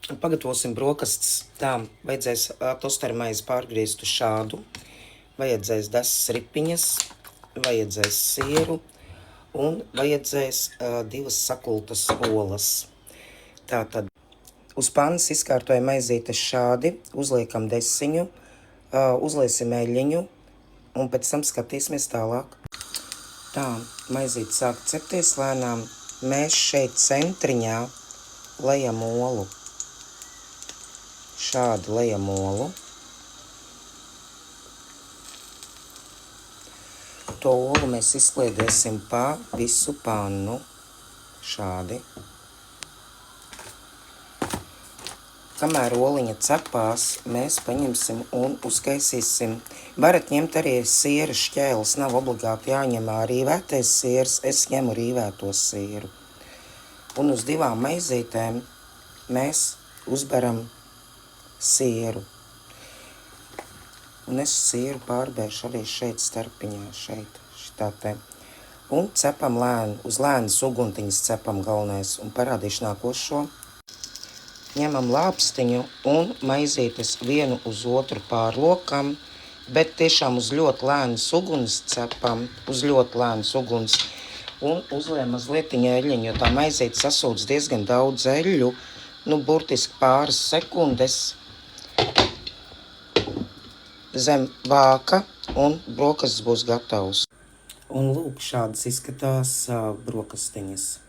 Pagatavosim brokastis. Tā, vajadzēs tosteru maizi pārgriezt uz šādu. Vajadzēs desas ripiņas, vajadzēs sieru un vajadzēs 2 sakultas olas. Tātad uz pannas izkārtojam maizītes šādi, uzliekam desiņu, uzliesim eļļiņu un pēc tam skatīsimies tālāk. Tā, maizīte sāk cepties lēnām. Mēs šeit centriņā lejam olu. Šādi lejam olu. To olu mēs izkliedēsim pa visu pannu. Šādi. Kamēr oliņa cepās, mēs paņemsim un uzkaisīsim. Varat ņemt arī sieru šķēles, nav obligāti jāņem rīvētais siers, es ņemu rīvēto sieru. Un uz 2 maizītēm mēs uzberam sieru. Un es sieru pārbēršu arī šeit starpiņā, šeit, šitā te. Un cepam lēni, uz lēnas uguntiņas cepam galvenais un parādīšu nākošo. Ņemam lāpstiņu un maizītes vienu uz otru pārlokam, bet tiešām uz ļoti lēnas uguns cepam, uz ļoti lēnas uguns. Un uzliekam mazliet eļļiņu, jo tā maizīte sasūdz diezgan daudz eļļu, nu burtiski pāris sekundes zem vāka un brokastis būs gatavs. Un lūk, šādas izskatās brokastiņas.